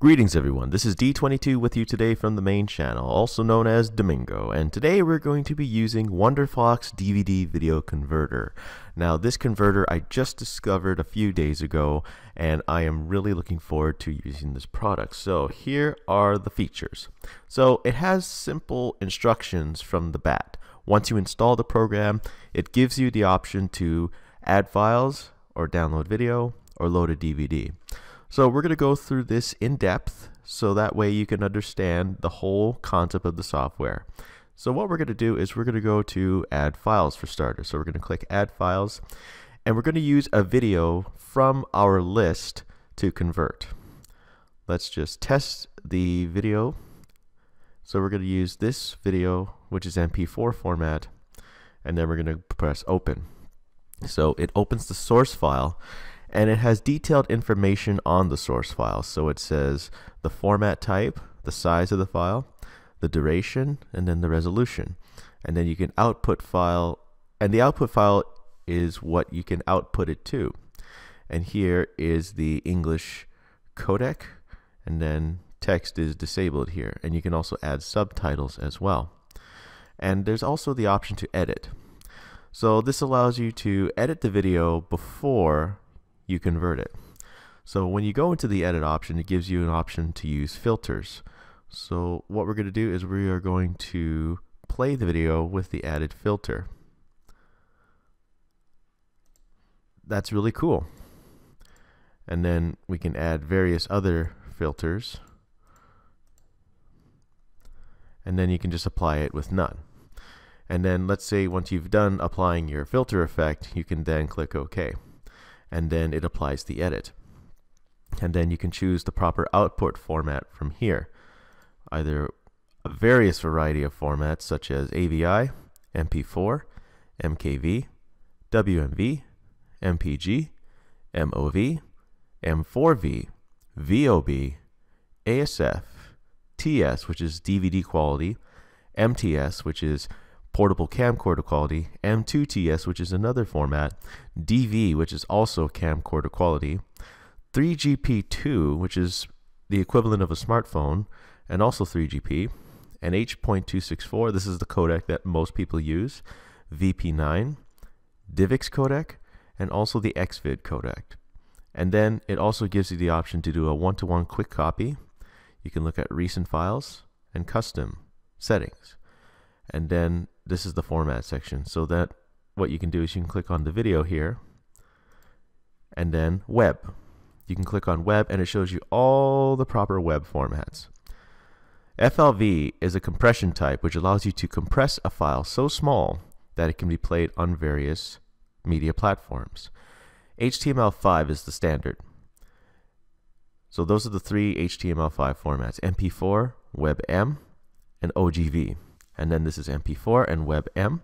Greetings everyone, this is D22 with you today from the main channel, also known as Domingo, and today we're going to be using Wonderfox DVD video converter. Now this converter I just discovered a few days ago and I am really looking forward to using this product. So here are the features. So it has simple instructions from the bat. Once you install the program, it gives you the option to add files or download video or load a DVD. So we're going to go through this in depth so that way you can understand the whole concept of the software. So what we're going to do is we're going to go to add files for starters. So we're going to click add files and we're going to use a video from our list to convert. Let's just test the video. So we're going to use this video, which is MP4 format, and then we're going to press open. So it opens the source file and it has detailed information on the source file. So it says the format type, the size of the file, the duration, and then the resolution. And then you can output file, and the output file is what you can output it to. And here is the English codec, and then text is disabled here. And you can also add subtitles as well. And there's also the option to edit. So this allows you to edit the video before you convert it. So when you go into the edit option, it gives you an option to use filters. So what we're going to do is we are going to play the video with the added filter. That's really cool. And then we can add various other filters. And then you can just apply it with none. And then let's say once you've done applying your filter effect, you can then click OK. And then it applies the edit. And then you can choose the proper output format from here. Either a various variety of formats such as AVI, MP4, MKV, WMV, MPG, MOV, M4V, VOB, ASF, TS, which is DVD quality, MTS, which is portable camcorder quality, M2TS, which is another format, DV, which is also camcorder quality, 3GP2, which is the equivalent of a smartphone, and also 3GP, and H.264, this is the codec that most people use, VP9, DivX codec, and also the XVID codec. And then it also gives you the option to do a one-to-one quick copy. You can look at recent files and custom settings. And then this is the format section. So that what you can do is you can click on the video here and then web. You can click on web and it shows you all the proper web formats. FLV is a compression type which allows you to compress a file so small that it can be played on various media platforms. HTML5 is the standard. So those are the three HTML5 formats: MP4, WebM, and OGV. And then this is MP4 and WebM.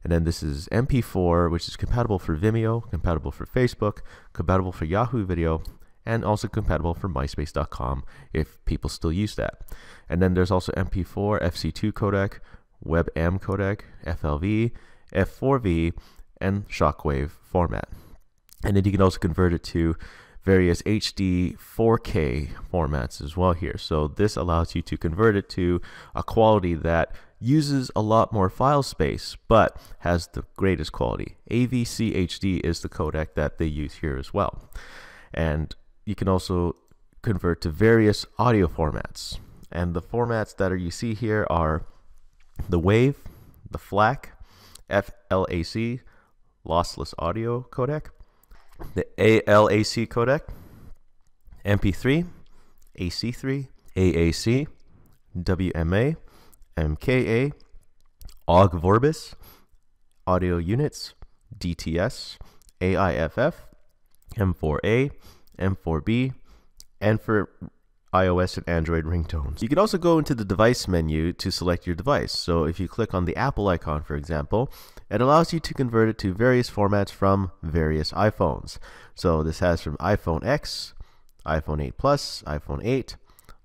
And then this is MP4, which is compatible for Vimeo, compatible for Facebook, compatible for Yahoo Video, and also compatible for MySpace.com if people still use that. And then there's also MP4, FC2 codec, WebM codec, FLV, F4V, and Shockwave format. And then you can also convert it to various HD 4K formats as well here. So this allows you to convert it to a quality that uses a lot more file space but has the greatest quality. AVC HD is the codec that they use here as well. And you can also convert to various audio formats. And the formats that you see here are the WAV, the FLAC, FLAC, lossless audio codec, the ALAC codec, MP3, AC3, AAC, WMA, MKA, OGG Vorbis, audio units, DTS, AIFF, M4A, M4B, and for iOS and Android ringtones. You can also go into the device menu to select your device. So if you click on the Apple icon, for example, it allows you to convert it to various formats from various iPhones. So this has from iPhone X, iPhone 8 Plus, iPhone 8,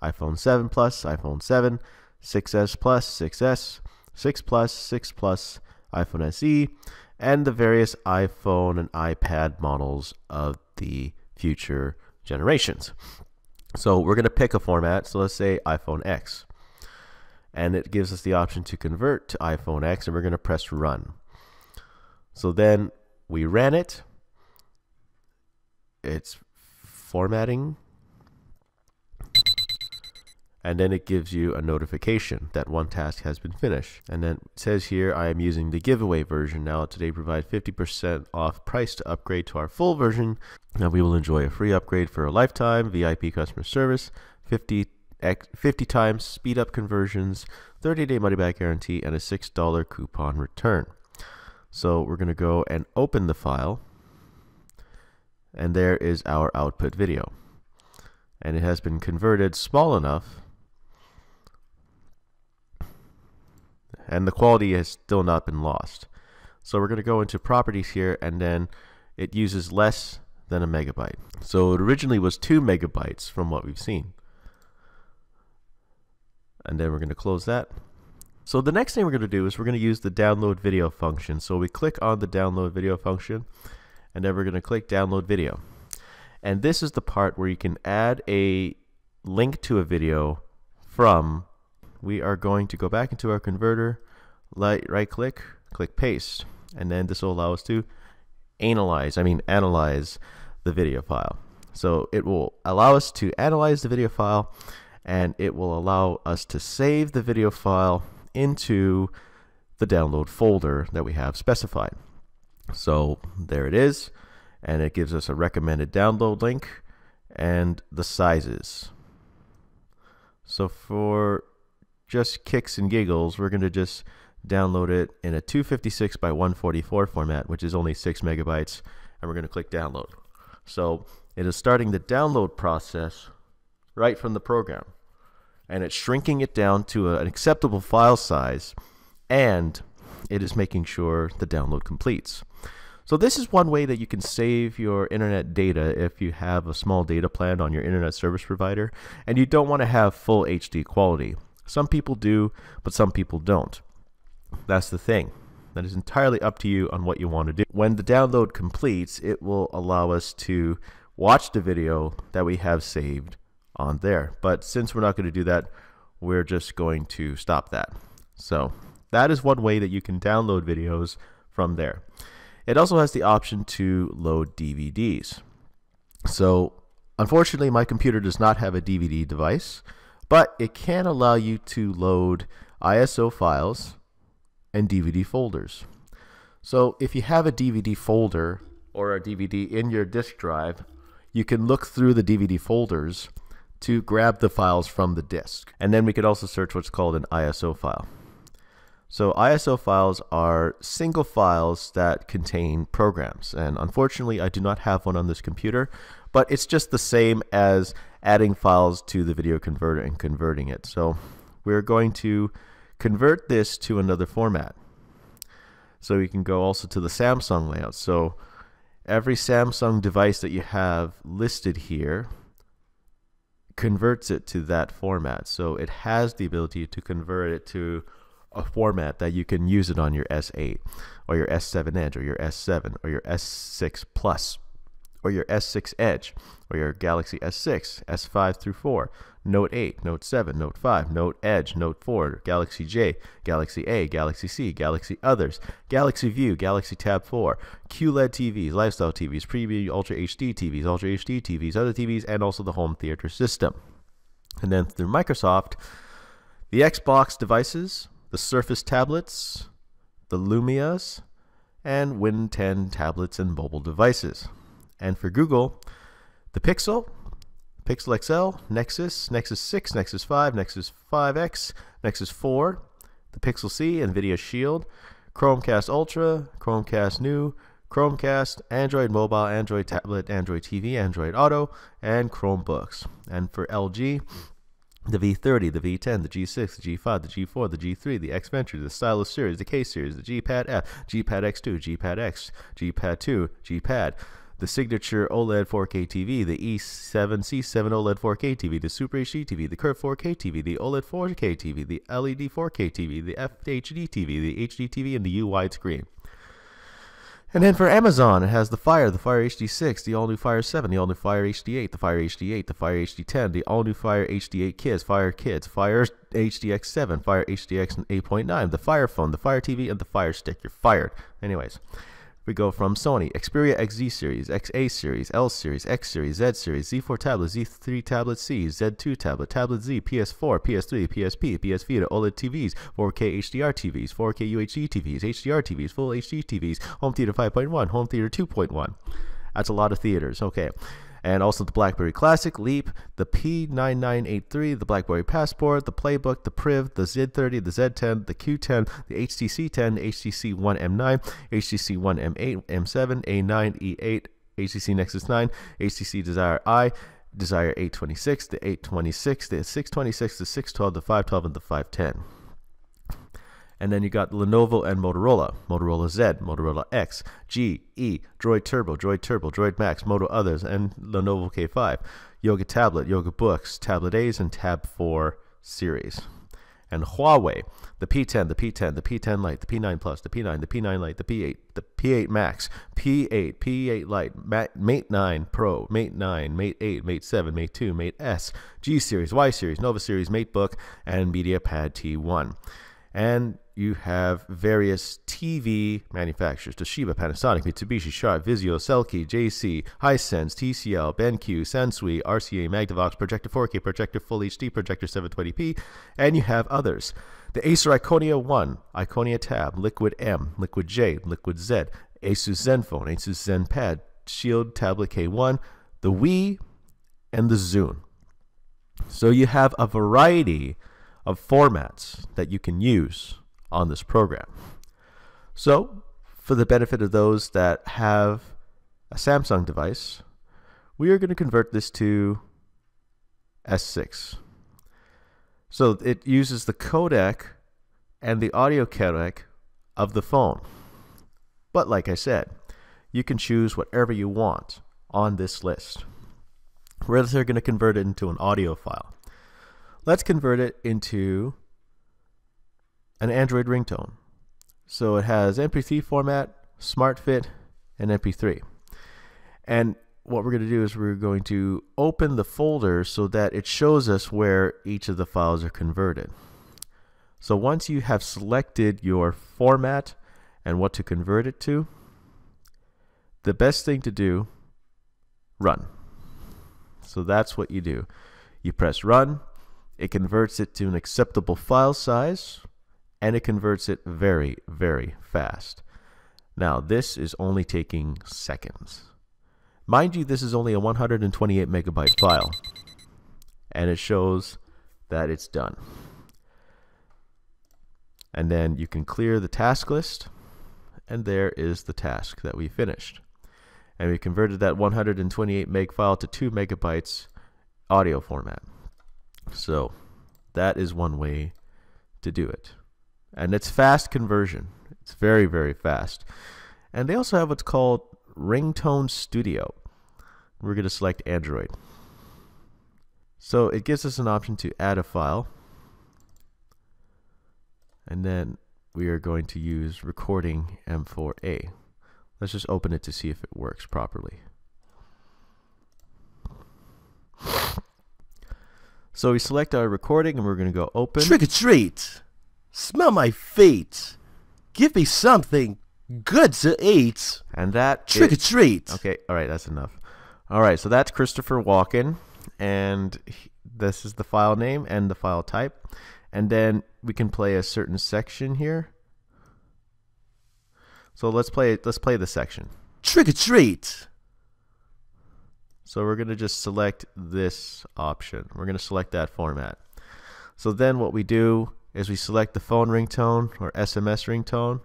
iPhone 7 Plus, iPhone 7, 6S Plus, 6S, 6 Plus, 6 Plus, iPhone SE, and the various iPhone and iPad models of the future generations. So we're going to pick a format. So let's say iPhone X. And it gives us the option to convert to iPhone X, and we're going to press run. So then we ran it. It's formatting. And then it gives you a notification that one task has been finished. And then it says here, I am using the giveaway version now. Today provide 50% off price to upgrade to our full version. Now we will enjoy a free upgrade for a lifetime, VIP customer service, 50 times speed up conversions, 30-day money back guarantee, and a $6 coupon return. So we're going to go and open the file. And there is our output video. And it has been converted small enough, and the quality has still not been lost. So we're going to go into properties here, and then it uses less than a megabyte. So it originally was 2 megabytes from what we've seen. And then we're going to close that. So the next thing we're going to do is we're going to use the download video function. So we click on the download video function, and then we're going to click download video. And this is the part where you can add a link to a video from. We are going to go back into our converter, right click, click paste, and then this will allow us to analyze the video file. So it will allow us to analyze the video file, and it will allow us to save the video file into the download folder that we have specified. So there it is, and it gives us a recommended download link and the sizes. So for just kicks and giggles, we're going to just download it in a 256 by 144 format, which is only 6 megabytes, and we're going to click download. So it is starting the download process right from the program, and it's shrinking it down to an acceptable file size, and it is making sure the download completes. So this is one way that you can save your internet data if you have a small data plan on your internet service provider and you don't want to have full HD quality. Some people do, but some people don't. That's the thing. That is entirely up to you on what you want to do. When the download completes, it will allow us to watch the video that we have saved on there. But since we're not going to do that, we're just going to stop that. So that is one way that you can download videos from there. It also has the option to load DVDs. So unfortunately, my computer does not have a DVD device, but it can allow you to load ISO files and DVD folders. So if you have a DVD folder or a DVD in your disk drive, you can look through the DVD folders to grab the files from the disk. And then we could also search what's called an ISO file. So ISO files are single files that contain programs, and unfortunately I do not have one on this computer, but it's just the same as adding files to the video converter and converting it. So we're going to convert this to another format. So we can go also to the Samsung layout. So every Samsung device that you have listed here converts it to that format. So it has the ability to convert it to a format that you can use it on your S8 or your S7 Edge or your S7 or your S6 Plus or your S6 Edge or your Galaxy S6, S5 through 4, Note 8, Note 7, Note 5, Note Edge, Note 4, Galaxy J, Galaxy A, Galaxy C, Galaxy Others, Galaxy View, Galaxy Tab 4, QLED TVs, Lifestyle TVs, Preview Ultra HD TVs, other TVs, and also the home theater system. And then through Microsoft, the Xbox devices, the Surface tablets, the Lumias, and Win 10 tablets and mobile devices. And for Google, the Pixel, Pixel XL, Nexus, Nexus 6, Nexus 5, Nexus 5X, Nexus 4, the Pixel C, NVIDIA Shield, Chromecast Ultra, Chromecast New, Chromecast, Android Mobile, Android Tablet, Android TV, Android Auto, and Chromebooks. And for LG, the V30, the V10, the G6, the G5, the G4, the G3, the X Venture, the Stylus Series, the K Series, the G Pad F, G Pad X2, G Pad X, G Pad 2, G Pad, the Signature OLED 4K TV, the E7 C7 OLED 4K TV, the Super HD TV, the Curve 4K TV, the OLED 4K TV, the LED 4K TV, the FHD TV, the HD TV, and the U widescreen. And then for Amazon, it has the Fire HD6, the all-new Fire 7, the all-new Fire HD8, the Fire HD8, the Fire HD10, the all-new Fire HD8 Kids, Fire HDX7, Fire HDX 8.9, the Fire Phone, the Fire TV, and the Fire Stick. You're fired. Anyways, we go from Sony, Xperia XZ Series, XA Series, L Series, X Series, Z Series, Z4 Tablet, Z3 Tablet C, Z2 Tablet, Tablet Z, PS4, PS3, PSP, PS Vita, OLED TVs, 4K HDR TVs, 4K UHD TVs, HDR TVs, Full HD TVs, Home Theater 5.1, Home Theater 2.1. That's a lot of theaters. Okay. And also the BlackBerry Classic, Leap, the P9983, the BlackBerry Passport, the Playbook, the Priv, the Z30, the Z10, the Q10, the HTC 10, HTC One M9, HTC One M8, M7, A9, E8, HTC Nexus 9, HTC Desire I, Desire 826, the 826, the 626, the 612, the 512, and the 510. And then you got Lenovo and Motorola, Motorola Z, Motorola X, G, E, Droid Turbo, Droid Max, Moto Others, and Lenovo K5, Yoga Tablet, Yoga Books, Tablet A's, and Tab 4 series. And Huawei, the P10, the P10, the P10 Lite, the P9 Plus, the P9, the P9 Lite, the P8, the P8 Max, P8, P8 Lite, Mate 9 Pro, Mate 9, Mate 8, Mate 7, Mate 2, Mate S, G Series, Y Series, Nova Series, MateBook, and MediaPad T1. And you have various TV manufacturers: Toshiba, Panasonic, Mitsubishi, Sharp, Vizio, Selkie, JC, Hisense, TCL, BenQ, Sansui, RCA, Magnavox, Projector 4K, Projector Full HD, Projector 720p, and you have others: the Acer Iconia 1, Iconia Tab, Liquid M, Liquid J, Liquid Z, Asus ZenFone, Asus ZenPad, Shield Tablet K1, the Wii, and the Zune. So you have a variety of formats that you can use on this program. So, for the benefit of those that have a Samsung device, we are going to convert this to S6. So it uses the codec and the audio codec of the phone. But like I said, you can choose whatever you want on this list. We're going to convert it into an audio file. Let's convert it into an Android ringtone. So it has MP3 format, SmartFit, and MP3. And what we're going to do is we're going to open the folder so that it shows us where each of the files are converted. So once you have selected your format and what to convert it to, the best thing to do, run. So that's what you do. You press run. It converts it to an acceptable file size, and it converts it very, very fast. Now, this is only taking seconds. Mind you, this is only a 128 megabyte file, and it shows that it's done. And then you can clear the task list, and there is the task that we finished. And we converted that 128 meg file to 2 megabytes audio format. So that is one way to do it. And it's fast conversion. It's very, very fast. And they also have what's called Ringtone Studio. We're going to select Android. So it gives us an option to add a file. And then we are going to use recording M4A. Let's just open it to see if it works properly. So we select our recording and we're going to go open. Trick or treat. Smell my feet. Give me something good to eat. And that Trick or treat. Okay, all right, that's enough. All right, so that's Christopher Walken, and this is the file name and the file type. And then we can play a certain section here. So let's play the section. Trick or treat. So we're going to just select this option. We're going to select that format. So then what we do is we select the phone ringtone or SMS ringtone.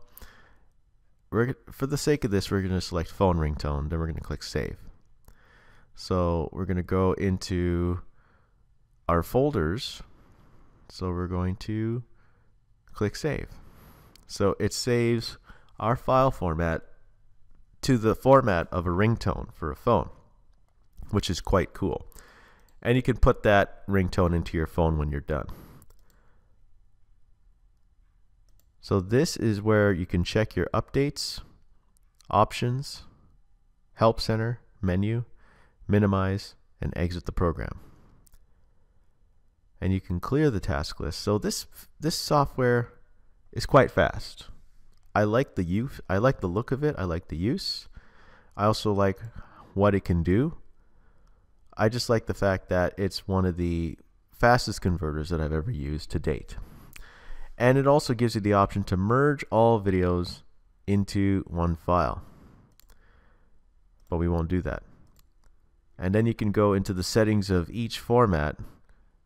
For the sake of this, we're going to select phone ringtone. Then we're going to click save. So we're going to go into our folders. So we're going to click save. So it saves our file format to the format of a ringtone for a phone, which is quite cool. And you can put that ringtone into your phone when you're done. So this is where you can check your updates Options, Help Center, Menu, Minimize, and exit the program. And you can clear the task list. So this software is quite fast. I like the look of it. I like the use. I also like what it can do. I just like the fact that it's one of the fastest converters that I've ever used to date. And it also gives you the option to merge all videos into one file. But we won't do that. And then you can go into the settings of each format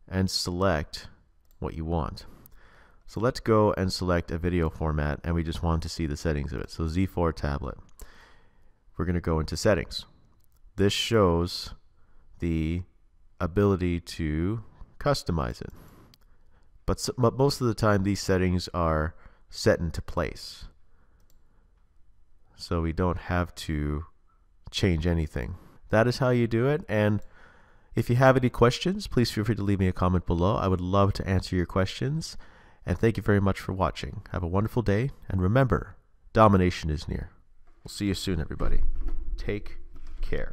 and select what you want. So let's go and select a video format, and we just want to see the settings of it. So Z4 tablet. We're going to go into settings. This shows the ability to customize it. But most of the time these settings are set into place. So we don't have to change anything. That is how you do it. And if you have any questions, please feel free to leave me a comment below. I would love to answer your questions. And thank you very much for watching. Have a wonderful day. And remember, domination is near. We'll see you soon, everybody. Take care.